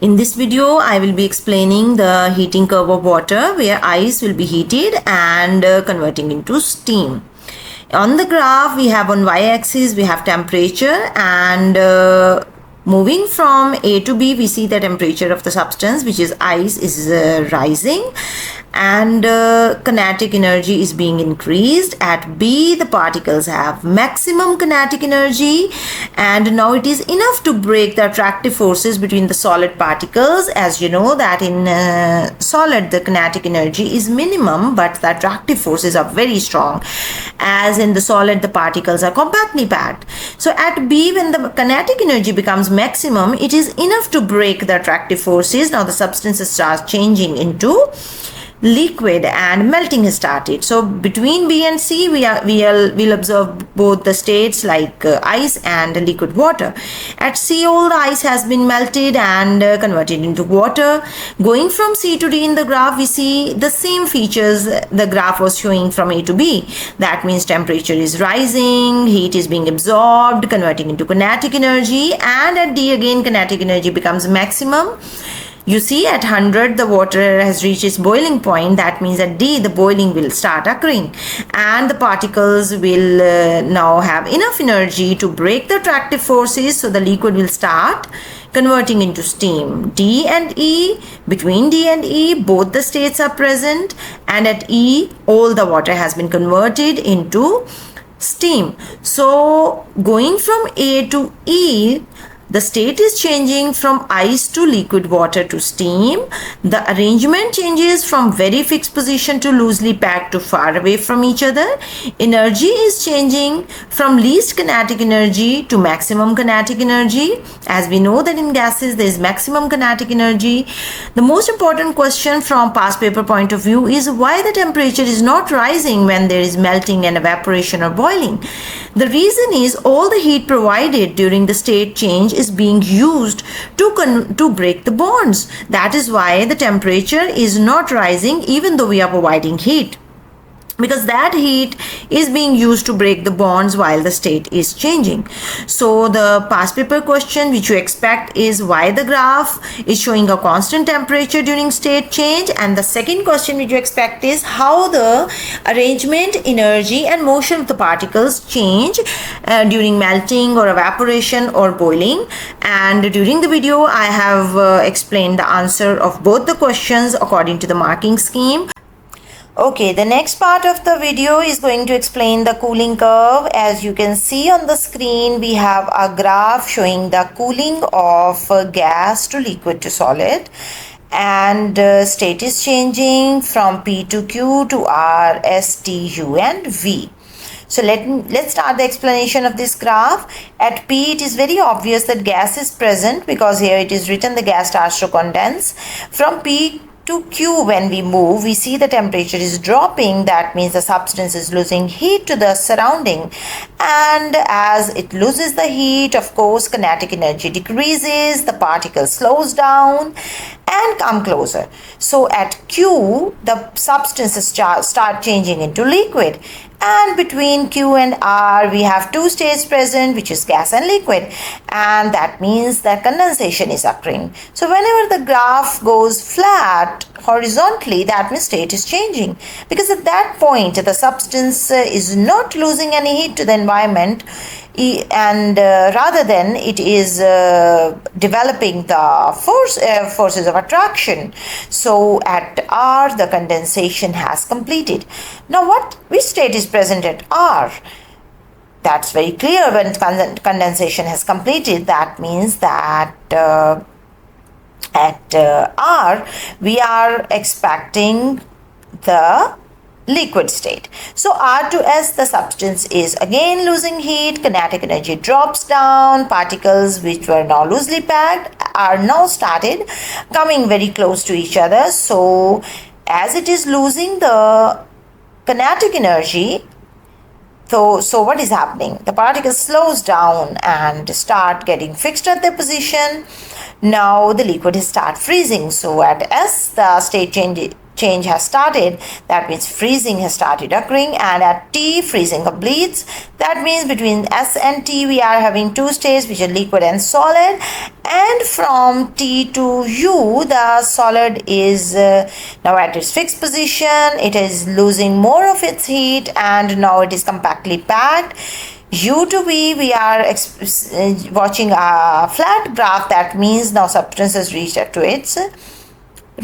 In this video, I will be explaining the heating curve of water where ice will be heated and converting into steam. On the graph, we have on y-axis, we have temperature and moving from A to B, we see the temperature of the substance, which is ice, is rising and kinetic energy is being increased. At B, the particles have maximum kinetic energy and now it is enough to break the attractive forces between the solid particles. As you know that in solid, the kinetic energy is minimum, but the attractive forces are very strong. As in the solid, the particles are compactly packed. So at B, when the kinetic energy becomes maximum, it is enough to break the attractive forces. Now the substances start changing into liquid and melting has started. So between B and C, we'll observe both the states like ice and liquid water. At C, all the ice has been melted and converted into water. Going from C to D in the graph, we see the same features the graph was showing from A to B. That means temperature is rising, heat is being absorbed, converting into kinetic energy, and at D again kinetic energy becomes maximum. You see at 100 the water has reached its boiling point. That means at D the boiling will start occurring and the particles will now have enough energy to break the attractive forces. So the liquid will start converting into steam. D and E, between D and E both the states are present and at E all the water has been converted into steam. So going from A to E, the state is changing from ice to liquid water to steam. The arrangement changes from very fixed position to loosely packed to far away from each other. Energy is changing from least kinetic energy to maximum kinetic energy. As we know that in gases there is maximum kinetic energy. The most important question from past paper point of view is why the temperature is not rising when there is melting and evaporation or boiling. The reason is all the heat provided during the state change is being used to break the bonds. That is why the temperature is not rising even though we are providing heat, because that heat is being used to break the bonds while the state is changing. So the past paper question which you expect is why the graph is showing a constant temperature during state change, and the second question which you expect is how the arrangement, energy and motion of the particles change during melting or evaporation or boiling. And during the video I have explained the answer of both the questions according to the marking scheme. Okay, the next part of the video is going to explain the cooling curve. As you can see on the screen, we have a graph showing the cooling of gas to liquid to solid, and state is changing from P to Q to R, S, T, U and V. So let's start the explanation of this graph. At P, it is very obvious that gas is present because here it is written the gas starts to condense. From P to Q, when we move, we see the temperature is dropping. That means the substance is losing heat to the surrounding, and as it loses the heat, of course kinetic energy decreases, the particle slows down and come closer. So at Q, the substances start changing into liquid, and between Q and R we have two states present, which is gas and liquid, and that means that condensation is occurring. So whenever the graph goes flat horizontally, that means state is changing, because at that point the substance is not losing any heat to the environment, and rather than it is developing the forces of attraction. So at R the condensation has completed. Now which state is present at R? That's very clear. When condensation has completed, that means that at R we are expecting the liquid state. So R to S, the substance is again losing heat, kinetic energy drops down, particles which were now loosely packed are now started coming very close to each other. So as it is losing the kinetic energy, so what is happening? The particle slows down and start getting fixed at their position. Now the liquid start freezing. So at S, the state change change has started, that means freezing has started occurring, and at T freezing completes. That means between S and T we are having two states which are liquid and solid, and from T to U the solid is now at its fixed position. It is losing more of its heat and now it is compactly packed. U to V, we are watching a flat graph. That means now substance has reached to its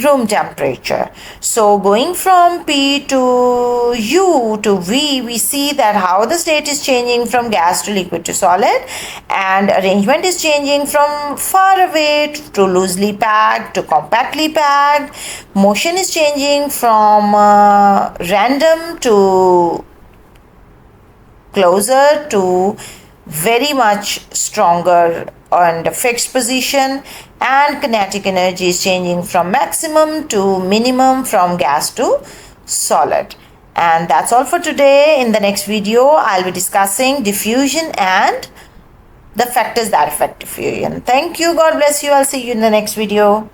room temperature. So going from P to U to V, we see that how the state is changing from gas to liquid to solid, and arrangement is changing from far away to loosely packed to compactly packed. Motion is changing from random to closer to very much stronger and fixed position, and kinetic energy is changing from maximum to minimum, from gas to solid. And that's all for today. In the next video I'll be discussing diffusion and the factors that affect diffusion. Thank you. God bless you. I'll see you in the next video.